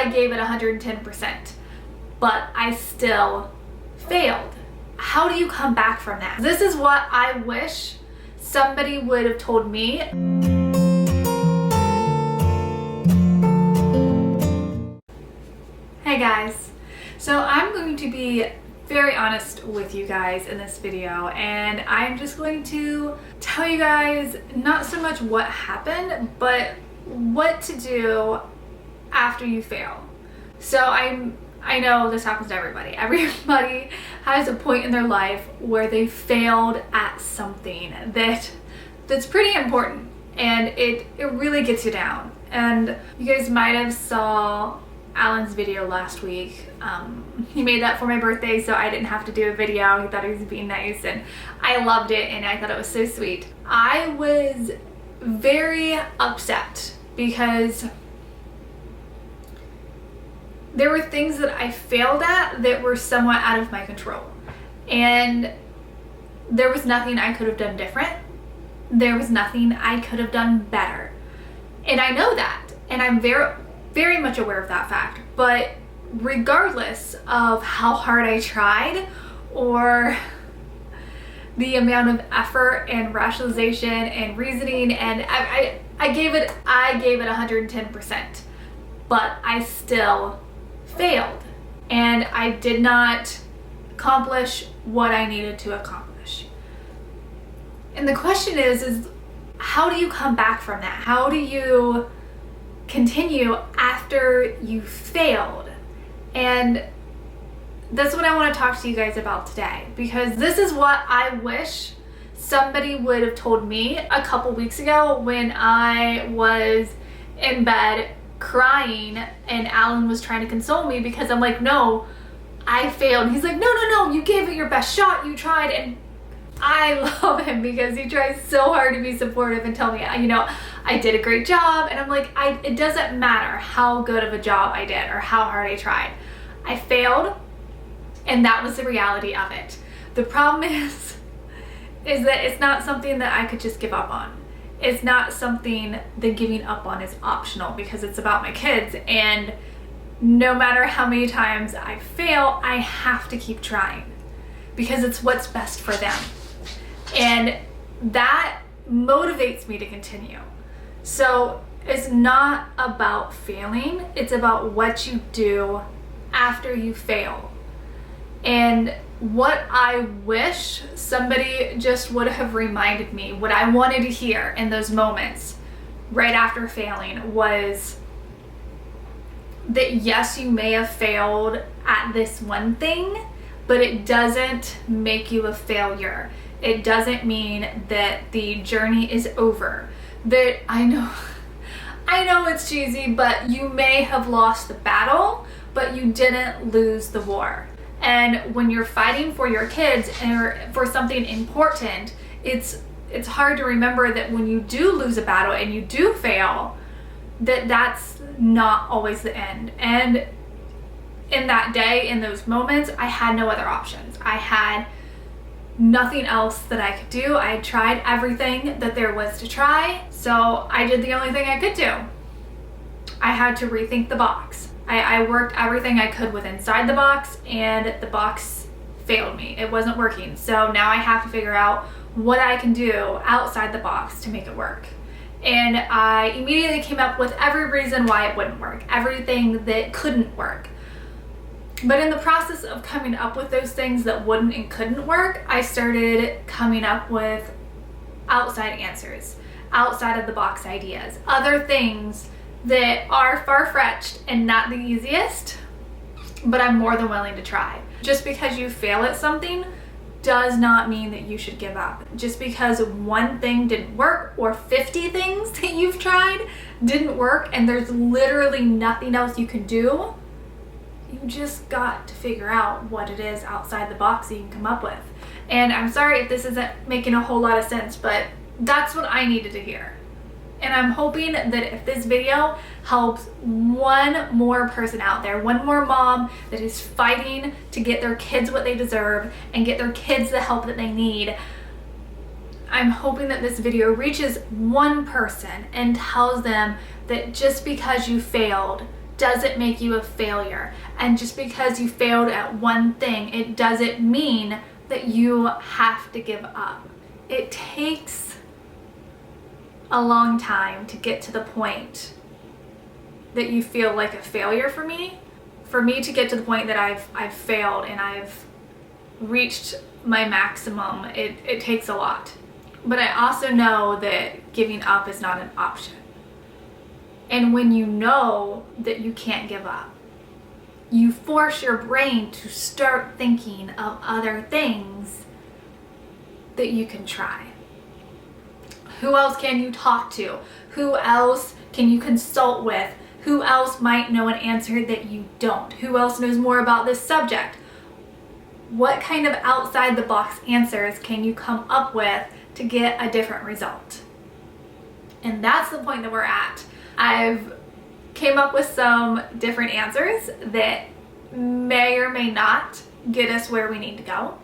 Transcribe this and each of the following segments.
I gave it 110%, but I still failed. How do you come back from that? This is what I wish somebody would have told me. Hey guys, so I'm going to be very honest with you guys in this video, and I'm just going to tell you guys not so much what happened, but what to do after you fail. So I know this happens to everybody. Everybody has a point in their life where they failed at something that's pretty important, and it really gets you down. And you guys might have saw Alan's video last week. He made that for my birthday, so I didn't have to do a video. He thought he was being nice, and I loved it, and I thought it was so sweet. I was very upset because there were things that I failed at that were somewhat out of my control, and there was nothing I could have done different. There was nothing I could have done better, and I know that, and I'm very much aware of that fact. But regardless of how hard I tried or the amount of effort and rationalization and reasoning, and I gave it 110%, but I still failed, and I did not accomplish what I needed to accomplish. And the question is how do you come back from that? How do you continue after you failed? And that's what I want to talk to you guys about today, because this is what I wish somebody would have told me a couple weeks ago when I was in bed crying and Alan was trying to console me, because I'm like, no, I failed. He's like, no, you gave it your best shot, you tried. And I love him because he tries so hard to be supportive and tell me, I did a great job. And I'm like, it doesn't matter how good of a job I did or how hard I tried. I failed, and that was the reality of it. The problem is that it's not something that I could just give up on. It's not something that giving up on is optional, because it's about my kids, and no matter how many times I fail, I have to keep trying because it's what's best for them. And that motivates me to continue. So it's not about failing, it's about what you do after you fail. And what I wish somebody just would have reminded me, what I wanted to hear in those moments right after failing, was that yes, you may have failed at this one thing, but it doesn't make you a failure. It doesn't mean that the journey is over. That I know it's cheesy, but you may have lost the battle, but you didn't lose the war. And when you're fighting for your kids or for something important, it's hard to remember that when you do lose a battle and you do fail, that's not always the end. And in that day, in those moments, I had no other options. I had nothing else that I could do. I had tried everything that there was to try, so I did the only thing I could do. I had to rethink the box. I worked everything I could with inside the box, and the box failed me. It wasn't working. So now I have to figure out what I can do outside the box to make it work. And I immediately came up with every reason why it wouldn't work, everything that couldn't work. But in the process of coming up with those things that wouldn't and couldn't work, I started coming up with outside answers, outside of the box ideas, other things that are far-fetched and not the easiest, but I'm more than willing to try. Just because you fail at something does not mean that you should give up. Just because one thing didn't work, or 50 things that you've tried didn't work, and there's literally nothing else you can do, you just got to figure out what it is outside the box that you can come up with. And I'm sorry if this isn't making a whole lot of sense, but that's what I needed to hear. And I'm hoping that if this video helps one more person out there, one more mom that is fighting to get their kids what they deserve and get their kids the help that they need, I'm hoping that this video reaches one person and tells them that just because you failed doesn't make you a failure. And just because you failed at one thing, it doesn't mean that you have to give up. It takes a long time to get to the point that you feel like a failure for me. For me to get to the point that I've failed and I've reached my maximum, it takes a lot. But I also know that giving up is not an option. And when you know that you can't give up, you force your brain to start thinking of other things that you can try. Who else can you talk to? Who else can you consult with? Who else might know an answer that you don't? Who else knows more about this subject? What kind of outside the box answers can you come up with to get a different result? And that's the point that we're at. I've came up with some different answers that may or may not get us where we need to go.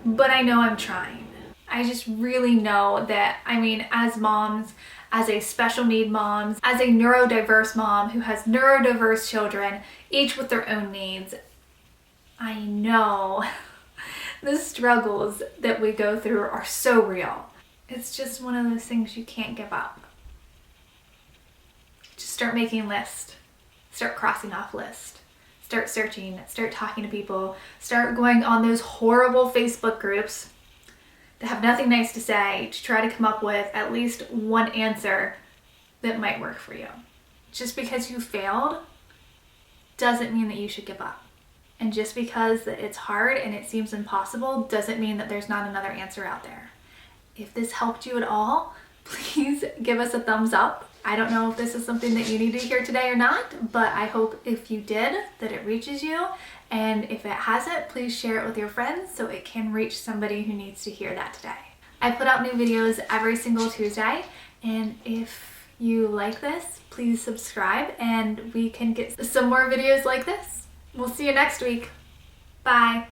But I know I'm trying. I just really know that, as moms, as a special need mom, as a neurodiverse mom who has neurodiverse children, each with their own needs, I know the struggles that we go through are so real. It's just one of those things you can't give up. Just start making lists. Start crossing off lists. Start searching. Start talking to people. Start going on those horrible Facebook groups that have nothing nice to say to try to come up with at least one answer that might work for you. Just because you failed doesn't mean that you should give up. And just because it's hard and it seems impossible doesn't mean that there's not another answer out there. If this helped you at all, please give us a thumbs up. I don't know if this is something that you need to hear today or not, but I hope if you did, that it reaches you. And if it hasn't, please share it with your friends so it can reach somebody who needs to hear that today. I put out new videos every single Tuesday, and if you like this, please subscribe and we can get some more videos like this. We'll see you next week. Bye.